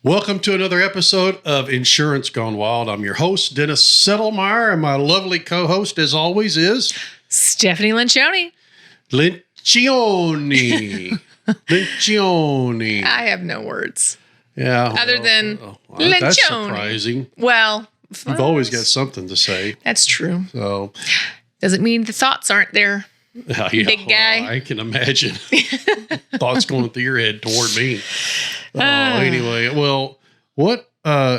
Welcome to another episode of Insurance Gone Wild. I'm your host, Dennis Settlemeyer, and my lovely co-host, as always, is Stephanie Lencioni. Lencioni. Lencioni. I have no words. Yeah. Other than Lencioni. That's surprising. Well, you've always got something to say. That's true. So doesn't mean the thoughts aren't there. Yeah, big guy. Well, I can imagine thoughts going through your head toward me. Anyway, well, what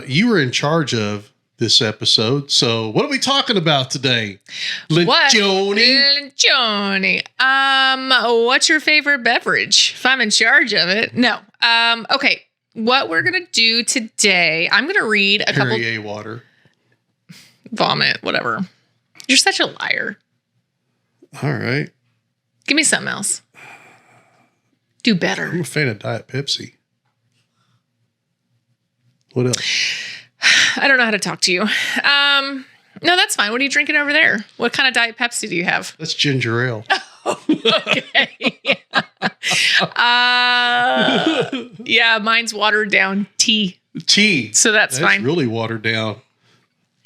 you were in charge of this episode. So what are we talking about today? Lencioni. Lencioni. What's your favorite beverage? If I'm in charge of it. No. Okay. What we're going to do today, I'm going to read a couple. Perrier water. Vomit, whatever. You're such a liar. All right. Give me something else. Do better. I'm a fan of Diet Pepsi. What else? I don't know how to talk to you. No, that's fine. What are you drinking over there? What kind of Diet Pepsi do you have? That's ginger ale. Okay. Yeah, mine's watered down tea. Tea. So that's fine. Really watered down.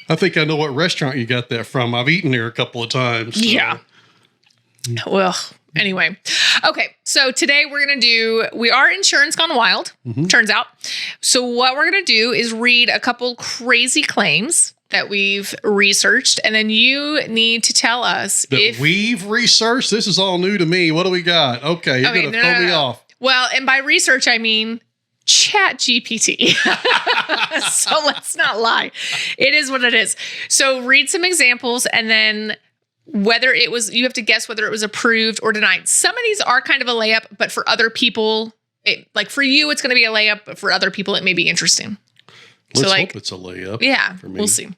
I think I know what restaurant you got that from. I've eaten there a couple of times. So. Yeah. Well, anyway. Okay. So today we are Insurance Gone Wild, turns out. So what we're going to do is read a couple crazy claims that we've researched. And then you need to tell us if we've researched. This is all new to me. What do we got? Okay. You're going to throw me off. Well, and by research, I mean Chat GPT. So let's not lie. It is what it is. So read some examples and then you have to guess whether it was approved or denied. Some of these are kind of a layup, but for other people, like for you, it's going to be a layup, but for other people, it may be interesting. Let's hope it's a layup. Yeah, for me. We'll see.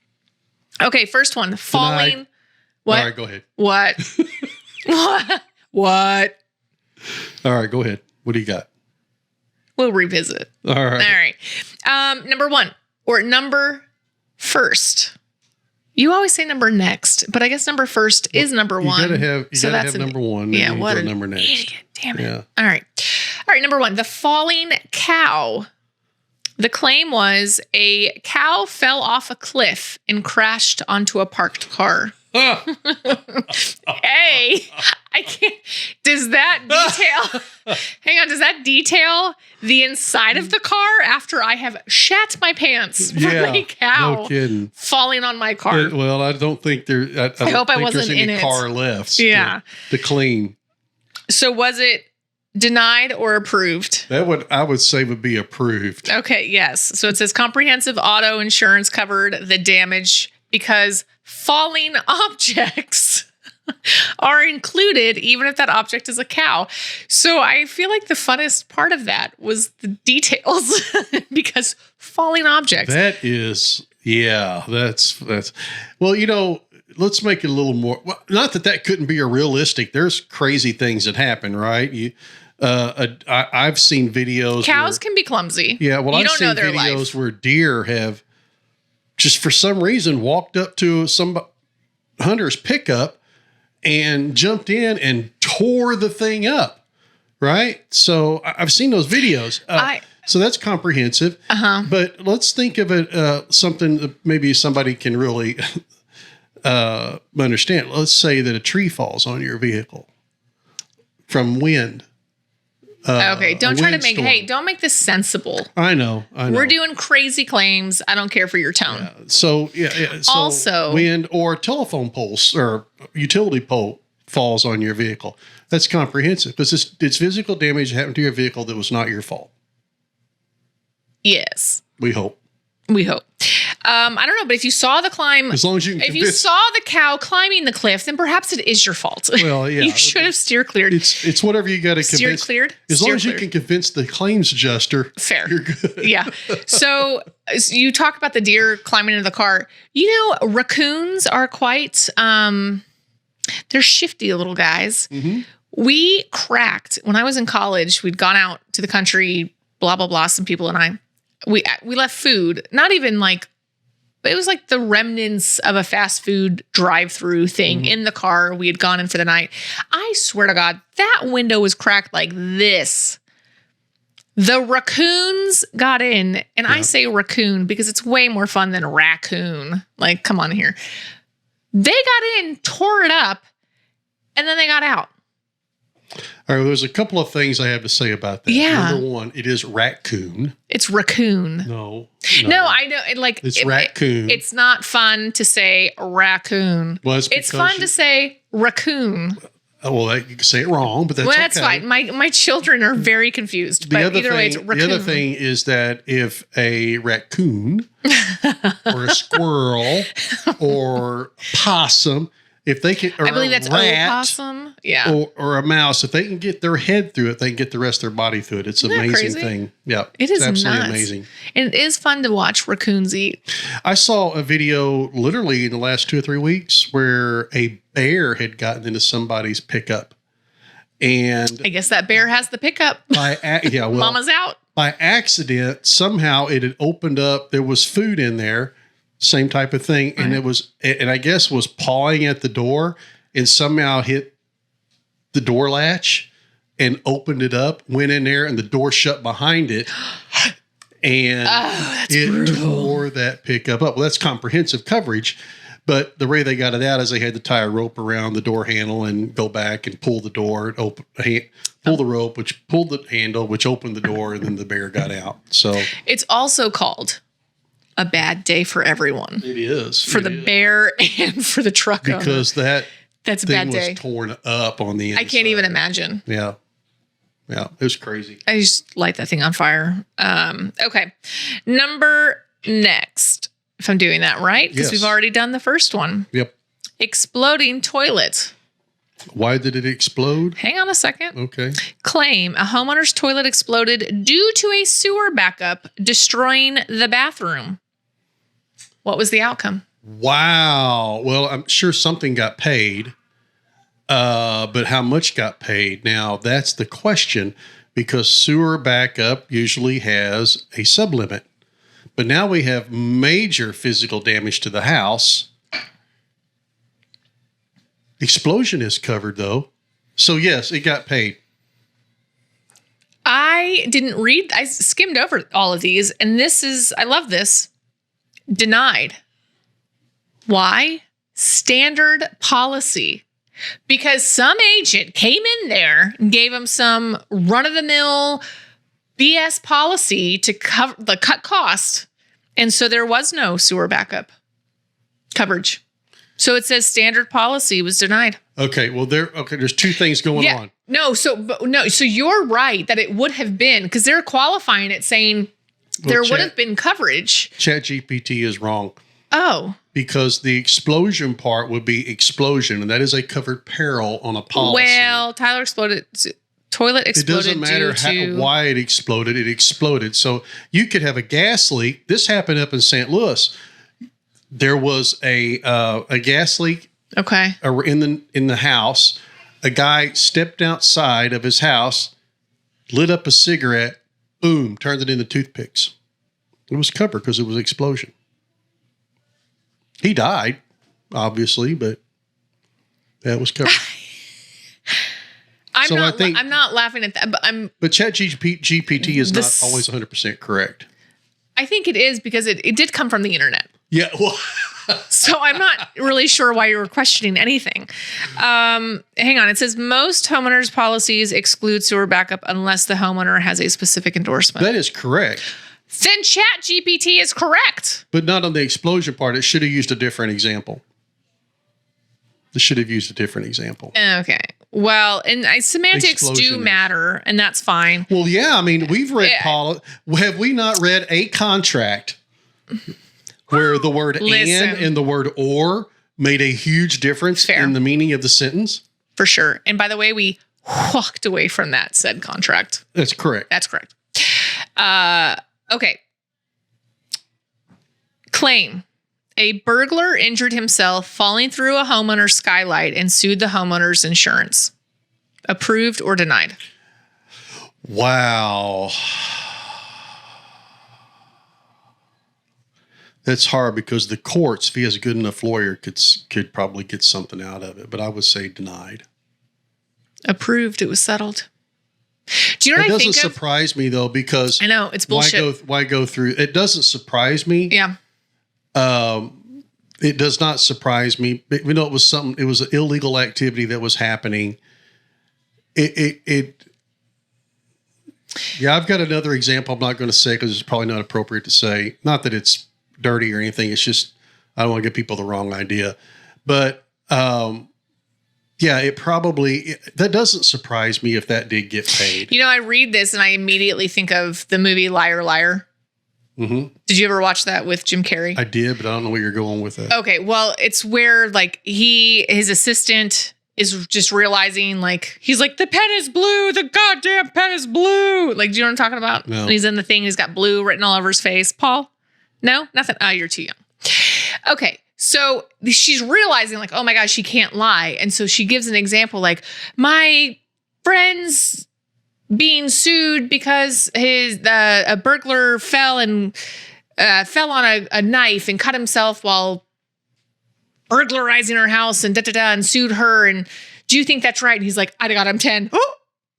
Okay, first one, falling. Denied. What? All right, go ahead. What? What? All right, go ahead. What do you got? We'll revisit. All right. Number one or number first. You always say number next, but I guess number first is number one. You gotta have number one. Yeah, what a number next. Idiot. Damn it. Yeah. All right. Number one, the falling cow. The claim was a cow fell off a cliff and crashed onto a parked car. Hey, I can't. Does that detail? Hang on. Does that detail the inside of the car after I have shat my pants from a cow falling on my car? Well, I don't think there. I hope I wasn't there's any in car left. Yeah. To clean. So was it denied or approved? I would say would be approved. Okay. Yes. So it says comprehensive auto insurance covered the damage because falling objects are included, even if that object is a cow. So I feel like the funnest part of that was the details because falling objects. That is, yeah, that's, well, let's make it a little more, well, not that couldn't be a realistic. There's crazy things that happen, right? I've seen videos. Cows can be clumsy. Yeah. Well, I've seen videos where deer have just for some reason walked up to some hunter's pickup and jumped in and tore the thing up. Right. So I've seen those videos. So that's comprehensive. But let's think of it something that maybe somebody can really understand. Let's say that a tree falls on your vehicle from wind. Okay, don't try to make, don't make this sensible. I know. We're doing crazy claims. I don't care for your tone. Yeah. So also, wind or telephone poles or utility pole falls on your vehicle. That's comprehensive because it's physical damage that happened to your vehicle that was not your fault. Yes. We hope. I don't know, but if you saw the climb, as long as you you saw the cow climbing the cliff, then perhaps it is your fault. Well, yeah, you should have steer cleared. It's whatever you got to convince. Steer cleared. As long as you can convince the claims adjuster, fair. You're good. Yeah. So you talk about the deer climbing into the car. Raccoons are quite. They're shifty little guys. Mm-hmm. We cracked when I was in college. We'd gone out to the country. Blah blah blah. Some people and I. We left food. Not even like. It was like the remnants of a fast food drive-through thing in the car. We had gone in for the night. I swear to God, that window was cracked like this. The raccoons got in, and I say raccoon because it's way more fun than raccoon. Like, come on here. They got in, tore it up, and then they got out. All right, there's a couple of things I have to say about that. Yeah. Number one, it is raccoon. It's raccoon. No, I know. It's raccoon. It's not fun to say raccoon. Well, it's fun to say raccoon. Well, you can say it wrong, but that's okay. Fine. My children are very confused. But either way, it's raccoon. The other thing is that if a raccoon or a squirrel or possum, if they can, or I believe that's rat, opossum. Yeah. Or a mouse, if they can get their head through it, they can get the rest of their body through it. It's an amazing thing. Yeah. It is absolutely nuts. amazing. And it is fun to watch raccoons eat. I saw a video literally in the last 2 or 3 weeks where a bear had gotten into somebody's pickup. And I guess that bear has the pickup. Mama's out. By accident, somehow it had opened up. There was food in there. Same type of thing. And and I guess was pawing at the door and somehow hit the door latch and opened it up, went in there and the door shut behind it. And it brutal. tore that pickup up. Well, that's comprehensive coverage. But the way they got it out is they had to tie a rope around the door handle and go back and pull the door, pull the rope, which pulled the handle, which opened the door, and then the bear got out. So it's also called a bad day for everyone. It is. For the bear and for the truck because owner. That's a bad day. Was torn up on the inside. I can't even imagine. Yeah. Yeah. It was crazy. I just light that thing on fire. Okay. Number next, if I'm doing that right, because we've already done the first one. Yep. Exploding toilet. Why did it explode? Hang on a second. Okay. Claim a homeowner's toilet exploded due to a sewer backup, destroying the bathroom. What was the outcome? Wow. Well, I'm sure something got paid, but how much got paid? Now, that's the question, because sewer backup usually has a sublimit. But now we have major physical damage to the house. Explosion is covered, though. So, yes, it got paid. I didn't read. I skimmed over all of these, and I love this. Denied. Why? Standard policy. Because some agent came in there and gave him some run-of-the-mill BS policy to cut cost. And so there was no sewer backup coverage. So it says standard policy was denied. Okay, well there's two things going on. So you're right that it would have been, because they're qualifying it saying there would have been coverage. ChatGPT is wrong. Oh. Because the explosion part would be explosion, and that is a covered peril on a policy. Well, Tyler exploded. Toilet exploded. It doesn't matter why it exploded. It exploded. So you could have a gas leak. This happened up in St. Louis. There was a gas leak. Okay. In the house. A guy stepped outside of his house, lit up a cigarette, boom, turned it into toothpicks. It was covered because it was an explosion. He died, obviously, but that was covered. I'm not laughing at that, but ChatGPT is not always 100% correct. I think it is, because it did come from the internet. Yeah. Well, so I'm not really sure why you were questioning anything. Hang on. It says most homeowners' policies exclude sewer backup unless the homeowner has a specific endorsement. That is correct. Then ChatGPT is correct. But not on the explosion part. It should have used a different example. Okay. Well, and semantics do matter, and that's fine. Well, yeah. I mean, we've read have we not read a contract where the word and the word or made a huge difference in the meaning of the sentence? For sure. And by the way, we walked away from that said contract. That's correct. Okay. Claim. A burglar injured himself falling through a homeowner's skylight and sued the homeowner's insurance. Approved or denied? Wow. That's hard, because the courts, if he has a good enough lawyer, could probably get something out of it. But I would say denied. Approved. It was settled. Do you know what I think? It think doesn't surprise me though, because I know it's bullshit. Why go through? It doesn't surprise me. Yeah. It does not surprise me, even though it was an illegal activity that was happening. Yeah, I've got another example I'm not going to say because it's probably not appropriate to say. Not that it's dirty or anything. It's just, I don't want to give people the wrong idea. But yeah, that doesn't surprise me if that did get paid. You know, I read this and I immediately think of the movie Liar, Liar. Mm-hmm. Did you ever watch that with Jim Carrey? I did, but I don't know where you're going with that. Okay, well, it's where like his assistant is just realizing like, he's like, the pen is blue, the goddamn pen is blue. Like, do you know what I'm talking about? No. And he's in the thing, he's got blue written all over his face. Paul? No? Nothing? Oh, you're too young. Okay, so she's realizing like, oh my gosh, she can't lie. And so she gives an example like, my friend's being sued because a burglar fell on a knife and cut himself while burglarizing her house and and sued her. And do you think that's right? And he's like, I got him 10.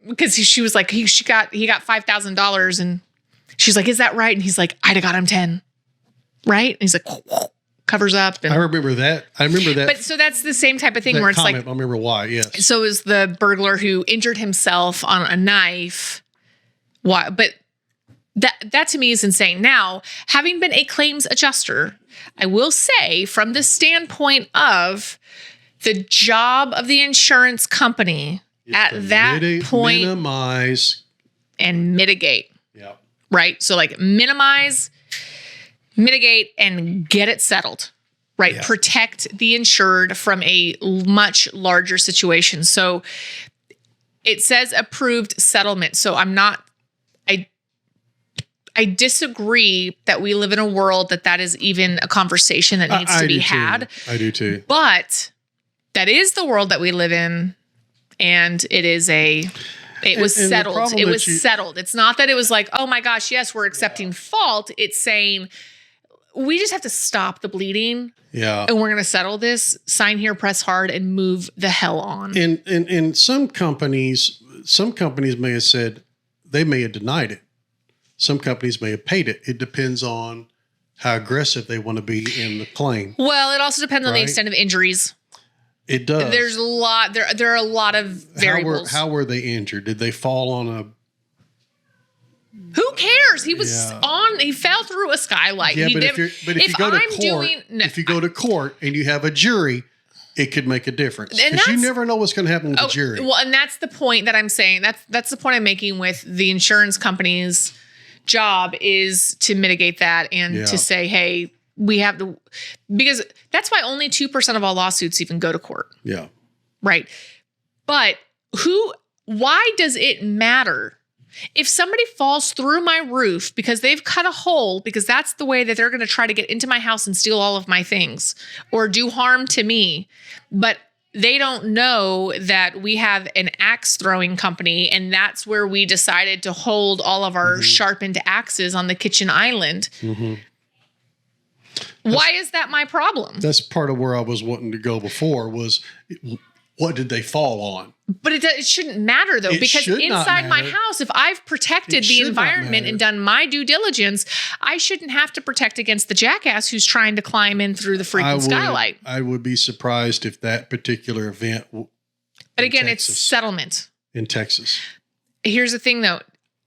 Because she was like, he got $5,000. And she's like, is that right? And he's like, I got him 10. Right? And he's like, covers up. And, I remember that. But so that's the same type of thing where it's comment, like, I remember why. Yes. so is the burglar who injured himself on a knife. Why? But that to me is insane. Now, having been a claims adjuster, I will say from the standpoint of the job of the insurance company at that point, minimize and mitigate. Yeah. Right? So like minimize, mitigate, and get it settled. Right? Yeah. Protect the insured from a much larger situation. So it says approved settlement. So I disagree that we live in a world that is even a conversation that needs to be had. I do too. But that is the world that we live in. And it was settled. It was settled. It's not that it was like, oh my gosh, yes, we're accepting fault. It's saying we just have to stop the bleeding. Yeah. And we're going to settle this, sign here, press hard, and move the hell on. And some companies may have said, they may have denied it. Some companies may have paid it. It depends on how aggressive they want to be in the claim. Well, it also depends on the extent of injuries. It does. There's a lot. There are a lot of variables. How were they injured? Did they fall on a? Who cares? He was he fell through a skylight. Yeah, if you go to court and you have a jury, it could make a difference. Because you never know what's going to happen with the jury. Well, and that's the point that I'm saying. That's the point I'm making with the insurance company's job is to mitigate that and to say, hey, we have because that's why only 2% of all lawsuits even go to court. Yeah. Right. But why does it matter? If somebody falls through my roof because they've cut a hole, because that's the way that they're going to try to get into my house and steal all of my things or do harm to me, but they don't know that we have an axe throwing company and that's where we decided to hold all of our sharpened axes on the kitchen island. Mm-hmm. Why is that my problem? That's part of where I was wanting to go before was what did they fall on? But it shouldn't matter though, because inside my house, if I've protected the environment and done my due diligence, I shouldn't have to protect against the jackass who's trying to climb in through the freaking skylight. I would be surprised if that particular event. But again, it's settlement. In Texas. Here's the thing though.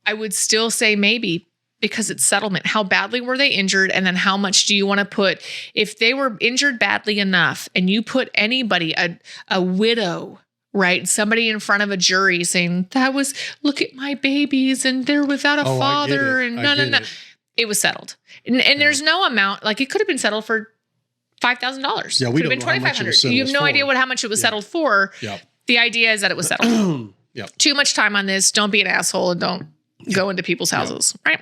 I would still say maybe because it's settlement. How badly were they injured? And then how much do you want to put? If they were injured badly enough and you put anybody, a widow, right? Somebody in front of a jury saying, look at my babies and they're without a father. And no. It was settled. And there's no amount, like it could have been settled for $5,000. Yeah, we could have been $2,500. You have no idea how much it was settled for. Yeah. The idea is that it was settled. Yeah. Too much time on this. Don't be an asshole and don't go into people's houses. Right.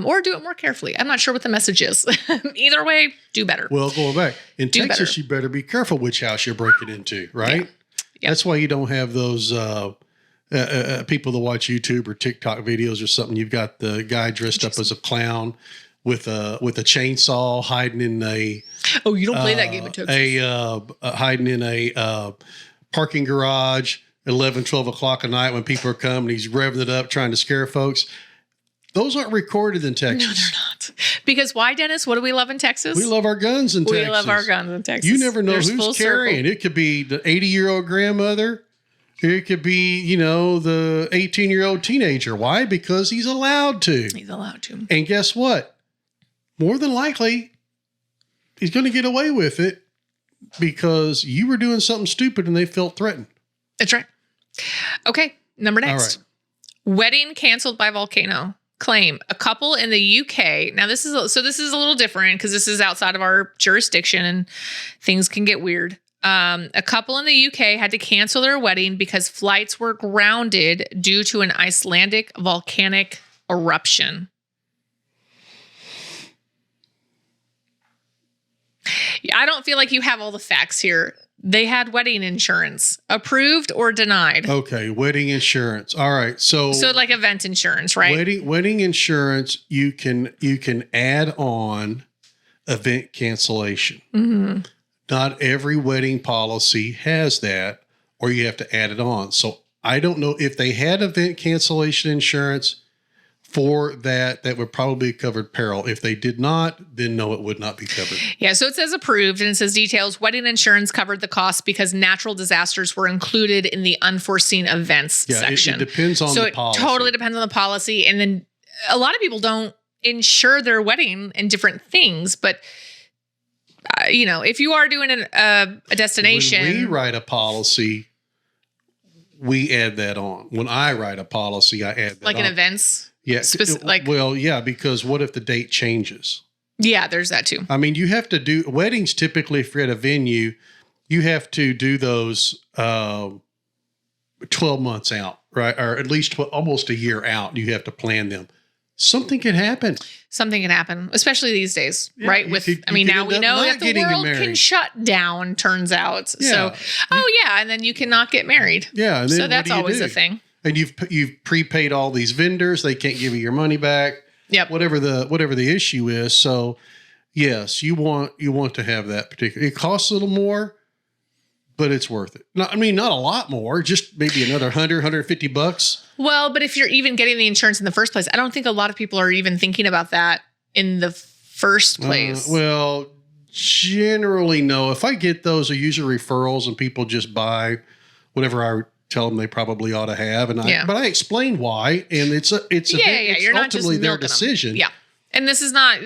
Or do it more carefully. I'm not sure what the message is. Either way, do better. Well, going back. In Texas, you better be careful which house you're breaking into, right? Yeah. That's why you don't have those people that watch YouTube or TikTok videos or something. You've got the guy dressed up as a clown with a chainsaw hiding in a... Oh, you don't play that game in Texas. Hiding in a parking garage 11, 12 o'clock at night when people are coming. He's revving it up, trying to scare folks. Those aren't recorded in Texas. No, they're not. Because why, Dennis? What do we love in Texas? We love our guns in Texas. We love our guns in Texas. You never know There's who's carrying. circle. It could be the 80-year-old grandmother. It could be, the 18-year-old teenager. Why? Because he's allowed to. He's allowed to. And guess what? More than likely, he's going to get away with it because you were doing something stupid and they felt threatened. That's right. Okay, number next. All right. Wedding canceled by Volcano. Claim a couple in the UK. Now this is a little different because this is outside of our jurisdiction and things can get weird. A couple in the UK had to cancel their wedding because flights were grounded due to an Icelandic volcanic eruption. I don't feel like you have all the facts here. They had wedding insurance. Approved or denied? Okay, wedding insurance. All right. So like event insurance, right? Wedding insurance, you can add on event cancellation. Mm-hmm. Not every wedding policy has that, or you have to add it on. So I don't know if they had event cancellation insurance for that would probably be covered peril. If they did not, then no, it would not be covered. Yeah, so it says approved and it says details. Wedding insurance covered the cost because natural disasters were included in the unforeseen events section. It depends on the policy. So it totally depends on the policy. And then a lot of people don't insure their wedding in different things, but if you are doing a destination. When we write a policy, we add that on. When I write a policy, I add that like on. Like in events? Yeah. Because what if the date changes? Yeah, there's that too. I mean, you have to do weddings typically if you're at a venue, you have to do those 12 months out, right? Or at least almost a year out. You have to plan them. Something can happen. Something can happen, especially these days, right? Now we know that the world can shut down, turns out. Yeah. So, and then you cannot get married. Yeah. And then so that's always a thing. And you've prepaid all these vendors. They can't give you your money back. Yep. Whatever the issue is. So yes, you want to have that particular. It costs a little more, but it's worth it. Not a lot more, just maybe another $150. Well, but if you're even getting the insurance in the first place, I don't think a lot of people are even thinking about that in the first place. Well, generally no. If I get those, I usually referrals and people just buy whatever I tell them they probably ought to have, but I explain why, and it's You're not ultimately just their decision. Them. Yeah, and this is not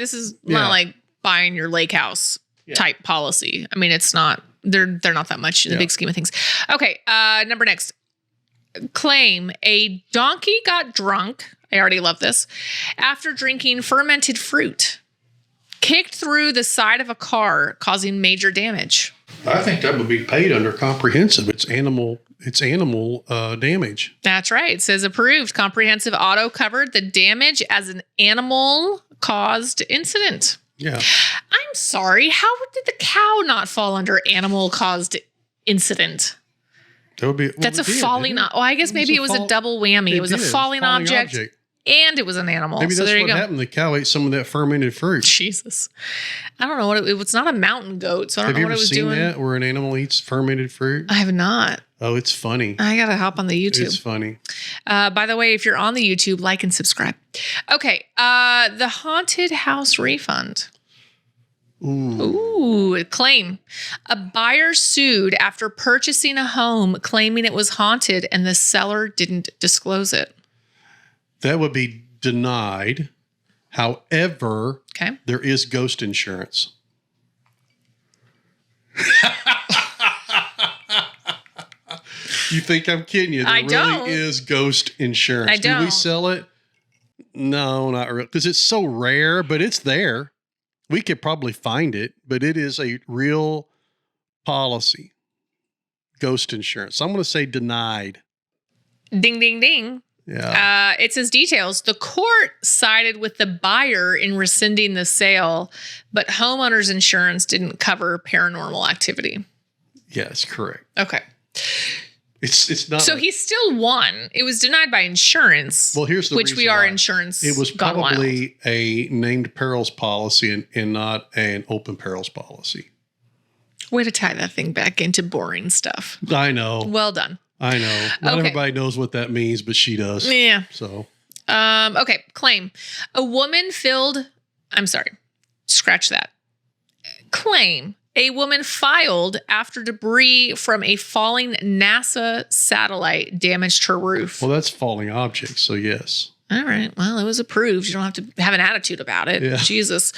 like buying your lake house type policy. I mean, it's not. They're not that much in the big scheme of things. Okay, number next. Claim a donkey got drunk. I already love this. After drinking fermented fruit, kicked through the side of a car, causing major damage. I think that would be paid under comprehensive. It's animal damage. That's right. It says approved. Comprehensive auto covered the damage as an animal caused incident. Yeah. I'm sorry. How did the cow not fall under animal caused incident? That would be. That's a falling. Well, I guess maybe it was a double whammy. It was a falling object. And it was an animal. Maybe that's there what happened. The cow ate some of that fermented fruit. Jesus. I don't know what it was. Not a mountain goat, so I don't know what it was doing. Have you ever seen that where an animal eats fermented fruit? I have not. Oh, it's funny. I got to hop on the YouTube. It's funny. By the way, if you're on the YouTube, like and subscribe. Okay. The haunted house refund. Ooh, claim. A buyer sued after purchasing a home claiming it was haunted and the seller didn't disclose it. That would be denied. However, there is ghost insurance. You think I'm kidding you? There really is ghost insurance. I don't. Do we sell it? No, not really. Because it's so rare, but it's there. We could probably find it, but it is a real policy. Ghost insurance. So I'm going to say denied. Ding, ding, ding. Yeah. It says details. The court sided with the buyer in rescinding the sale, but homeowners insurance didn't cover paranormal activity. Yes, correct. Okay. It's not. So he still won. It was denied by insurance. Well, here's the which reason we are why. insurance. It was probably a named perils policy and not an open perils policy. Way to tie that thing back into boring stuff. I know. Well done. I know. Not everybody knows what that means, but she does. Yeah. So. Okay. Claim. A woman filled. I'm sorry. Scratch that. Claim. A woman filed after debris from a falling NASA satellite damaged her roof. Well, that's falling objects, so yes. All right. Well, it was approved. You don't have to have an attitude about it. Yeah. Jesus.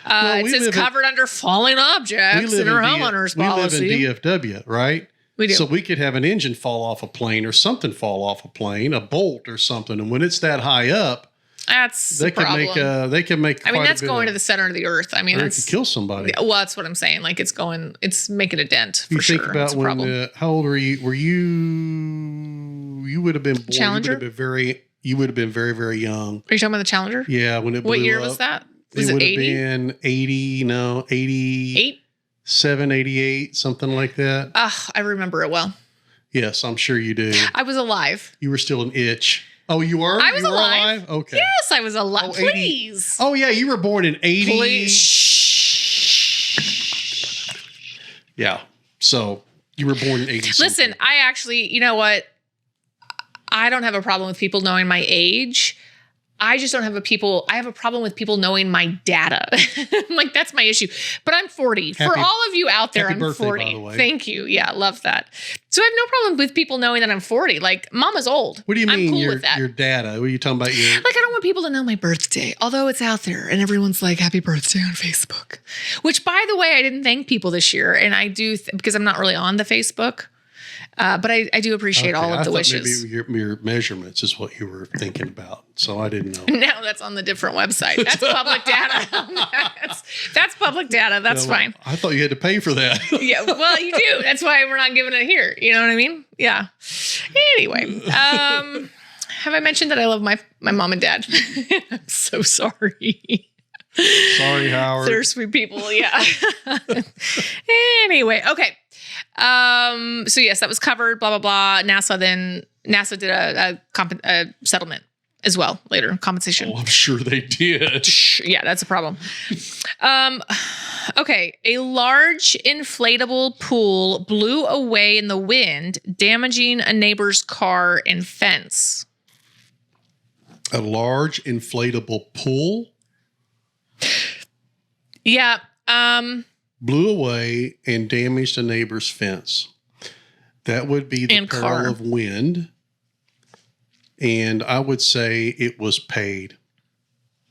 It says covered under falling objects in her homeowner's policy. We live in DFW, right? We do. So we could have an engine fall off a plane or something fall off a plane, a bolt or something. And when it's that high up, they can make. I mean, that's going to the center of the earth. I mean, it could kill somebody. Well, that's what I'm saying. Like it's making a dent for sure. You think about when? How old were you? Were you? You would have been born. Challenger. You would have been very, very young. Are you talking about the Challenger? Yeah, when it blew up. What year was that? Was it 80? Would have been 80. No, 88. 7, 88, something like that. I remember it well. Yes, I'm sure you do. I was alive. You were still an itch. Oh, you were? I was alive. Okay. Yes, I was alive. Please. Oh, yeah. You were born in 80. Please. Yeah. So you were born in 80. Listen, I actually, you know what? I don't have a problem with people knowing my age. I just don't have I have a problem with people knowing my data. Like, that's my issue. But I'm 40. For all of you out there, I'm birthday, 40. by the way. Thank you. Yeah, love that. So I have no problem with people knowing that I'm 40. Like, mama's old. What do you mean I'm cool with that. your data? What are you talking about? Like, I don't want people to know my birthday, although it's out there and everyone's like, happy birthday on Facebook. Which, by the way, I didn't thank people this year. And I do, because I'm not really on the Facebook. But I do appreciate all of the wishes. Maybe your measurements is what you were thinking about. So I didn't know. No, that's on the different website. That's public data. That's public data. That's fine. I thought you had to pay for that. Yeah, well, you do. That's why we're not giving it here. You know what I mean? Yeah. Anyway, have I mentioned that I love my mom and dad? I'm so sorry. Sorry, Howard. They're sweet people. Yeah. Anyway, okay. So yes, that was covered, blah, blah, blah. NASA did a settlement as well later, compensation. Oh, I'm sure they did. Yeah, that's a problem. Okay. A large inflatable pool blew away in the wind, damaging a neighbor's car and fence. A large inflatable pool? Yeah. Blew away and damaged a neighbor's fence. That would be the peril of wind. And I would say it was paid.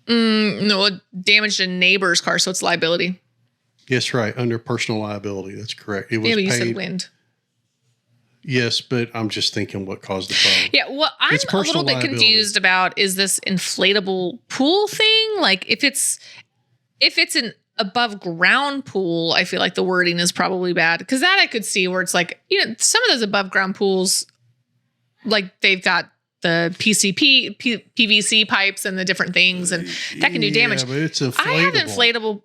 No, it damaged a neighbor's car, so it's liability. Yes, right. Under personal liability. That's correct. It was paid. You said wind. Yes, but I'm just thinking what caused the problem. Yeah, what I'm a little bit confused about is this inflatable pool thing. Like, if it's an above ground pool, I feel like the wording is probably bad, because that I could see where it's like, some of those above ground pools, like they've got the PVC pipes and the different things, and that can do damage. But it's inflatable. I have inflatable.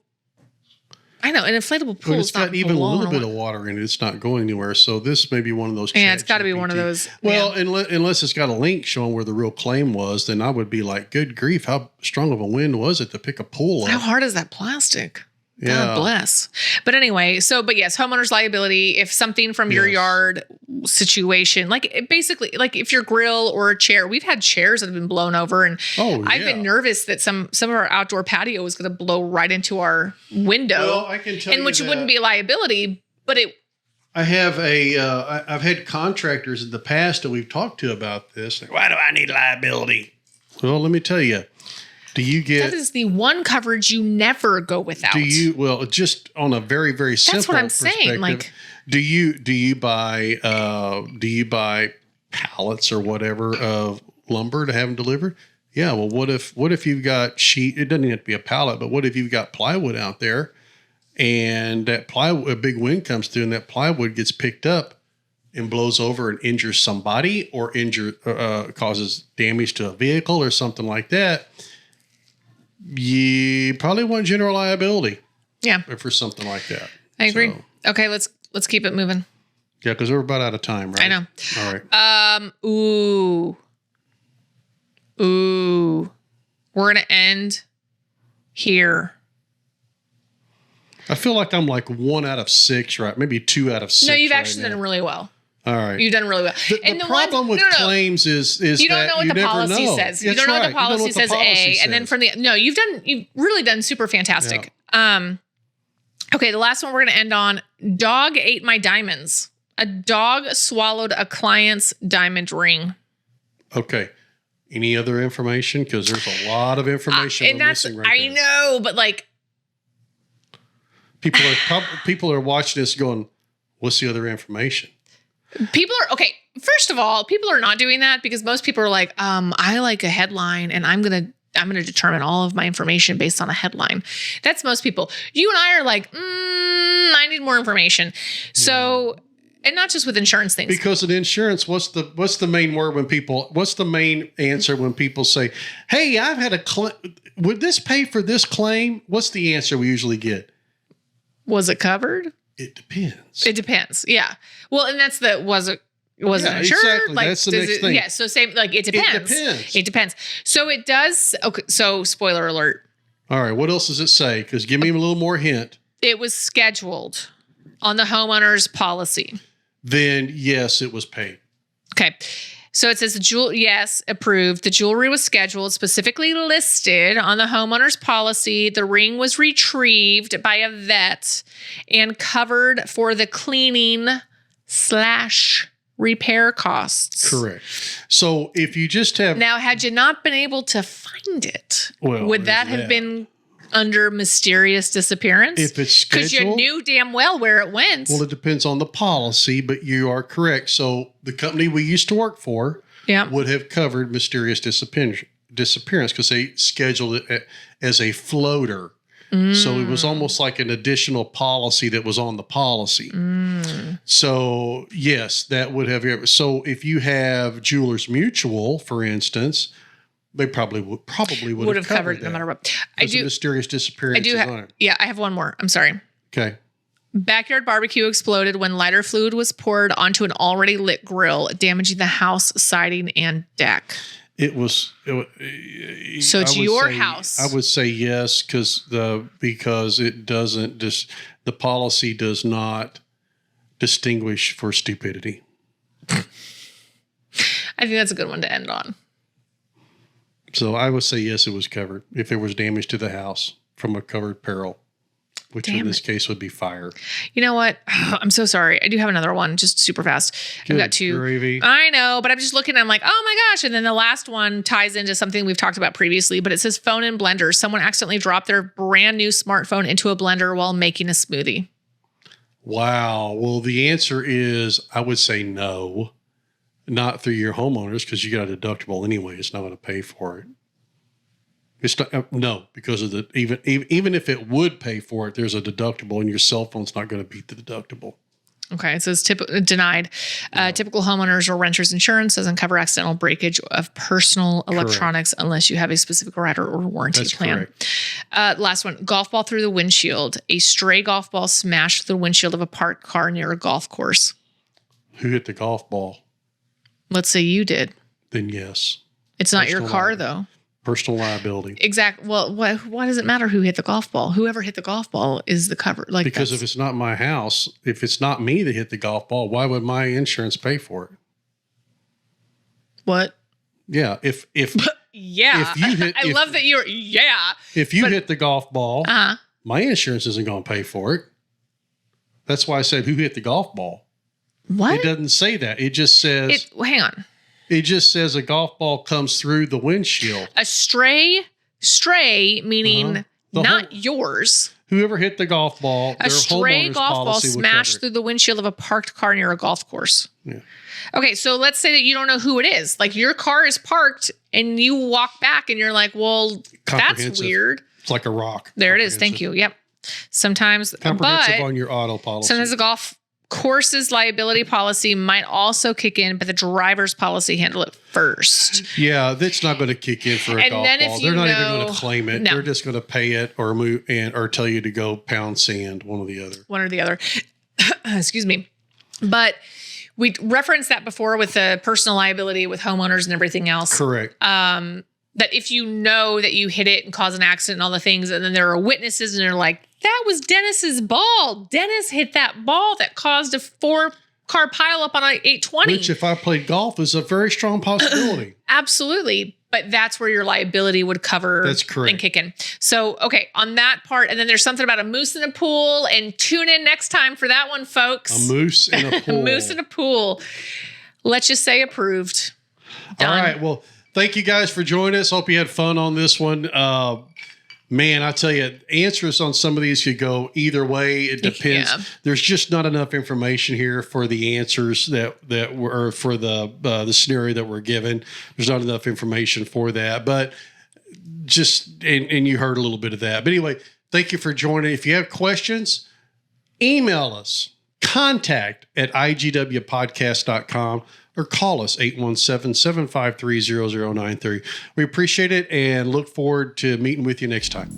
I know an inflatable pool. But it's got even a little bit of water in it. It's not going anywhere. So this may be one of those. Yeah, it's got to be one of those. Well, unless it's got a link showing where the real claim was, then I would be like, good grief, how strong of a wind was it to pick a pool up? How hard is that plastic? Yeah. God bless. But anyway, but yes, homeowner's liability. If something from your yard situation, like basically, like if your grill or a chair, we've had chairs that have been blown over, and I've been nervous that some of our outdoor patio is going to blow right into our window. Well, I can tell you which wouldn't be a liability, but it. I have I've had contractors in the past that we've talked to about this. Like, why do I need liability? Well, let me tell you. Do you get? That is the one coverage you never go without. Well, just on a very, very simple. That's what I'm saying. Like, do you buy pallets or whatever of lumber to have them delivered? Yeah. Well, what if you've got sheet? It doesn't have to be a pallet, but what if you've got plywood out there, and that plywood, a big wind comes through, and that plywood gets picked up and blows over and injures somebody, or causes damage to a vehicle or something like that. You probably want general liability. Yeah. For something like that. I agree. So, okay, let's keep it moving. Yeah, because we're about out of time, right? I know. All right. Ooh. We're gonna end here. I feel like I'm like 1 out of 6, right? Maybe 2 out of 6. No, you've actually done really well. All right. You've done really well. The problem with claims is you don't know what the policy says. You don't know what the policy says. And then you've really done super fantastic. Yeah. Okay, the last one we're going to end on. Dog ate my diamonds. A dog swallowed a client's diamond ring. Okay. Any other information? Because there's a lot of information we're missing right I know, but like people are watching this going, what's the other information? People are okay. First of all, people are not doing that because most people are like, I like a headline and I'm gonna determine all of my information based on a headline. That's most people. You and I are like, I need more information. So, and not just with insurance things. Because in insurance, what's the main word what's the main answer when people say, hey, I've had a would this pay for this claim? What's the answer we usually get? Was it covered? It depends. It depends. Yeah. Well, and that's was it insured? Exactly. Like, that's the next thing. Yeah. So same, like it depends. It depends. So it does. Okay. So spoiler alert. All right. What else does it say? Because give me a little more hint. It was scheduled on the homeowner's policy. Then yes, it was paid. Okay. So it says yes, approved. The jewelry was scheduled, specifically listed on the homeowner's policy. The ring was retrieved by a vet and covered for the cleaning / repair costs. Correct. So if you just have... Now, had you not been able to find it, would that have been under mysterious disappearance? If it's scheduled... Because you knew damn well where it went. Well, it depends on the policy, but you are correct. So the company we used to work for would have covered mysterious disappearance because they scheduled it as a floater. So it was almost like an additional policy that was on the policy. So yes, that would have. So if you have Jewelers Mutual, for instance, they probably would have covered no matter what. I do mysterious disappearance. I do have. Yeah, I have one more. I'm sorry. Okay. Backyard barbecue exploded when lighter fluid was poured onto an already lit grill, damaging the house siding and deck. So it's your house. I would say yes, because it doesn't the policy does not distinguish for stupidity. I think that's a good one to end on. So I would say yes, it was covered if there was damage to the house from a covered peril, which in this case would be fire. You know what? I'm so sorry. I do have another one, just super fast. I've got two. Gravy. I know, but I'm just looking. I'm like, oh my gosh. And then the last one ties into something we've talked about previously, but it says phone and blender. Someone accidentally dropped their brand new smartphone into a blender while making a smoothie. Wow. Well, the answer is I would say no. Not through your homeowners because you got a deductible anyway. It's not going to pay for it. It's not, no, because of the even if it would pay for it, there's a deductible, and your cell phone's not going to beat the deductible. Okay, it says denied. Typical homeowners or renters insurance doesn't cover accidental breakage of personal electronics unless you have a specific rider or warranty plan. Last one, golf ball through the windshield. A stray golf ball smashed the windshield of a parked car near a golf course. Who hit the golf ball? Let's say you did. Then yes. It's not your car, though. Personal liability. Exactly. Well, why does it matter who hit the golf ball? Whoever hit the golf ball is the cover. Like, because if it's not my house, if it's not me that hit the golf ball, why would my insurance pay for it? What? Yeah. If yeah. If you hit, I love that you're If you hit the golf ball, my insurance isn't going to pay for it. That's why I said who hit the golf ball. What? It doesn't say that. It just says. Hang on. It just says a golf ball comes through the windshield. A stray meaning not yours. Whoever hit the golf ball, a stray golf ball smashed through the windshield of a parked car near a golf course. Yeah. Okay, so let's say that you don't know who it is. Like your car is parked and you walk back and you're like, well, that's weird. It's like a rock. There it is. Thank you. Yep. Sometimes comprehensive on your auto policy. Sometimes the golf course's liability policy might also kick in, but the driver's policy handle it first. Yeah, that's not going to kick in for a golf ball. They're not even going to claim it. No. They're just going to pay it or move or tell you to go pound sand, one or the other. Excuse me. But we referenced that before with the personal liability with homeowners and everything else. Correct. That if you know that you hit it and caused an accident and all the things, and then there are witnesses and they're like, that was Dennis's ball. Dennis hit that ball that caused a car pileup on 820. Which, if I played golf, is a very strong possibility. Absolutely. But that's where your liability would cover That's correct. and kick in. So, okay, on that part. And then there's something about a moose in a pool. And tune in next time for that one, folks. A moose in a pool. A moose in a pool. Let's just say approved. Done. All right. Well, thank you guys for joining us. Hope you had fun on this one. Man, I tell you, answers on some of these could go either way. It depends. Yeah. There's just not enough information here for the answers that were for the scenario that we're given. There's not enough information for that, but just and you heard a little bit of that. But anyway, thank you for joining. If you have questions, email us, contact@igwpodcast.com. or call us 817-753-0093. We appreciate it and look forward to meeting with you next time.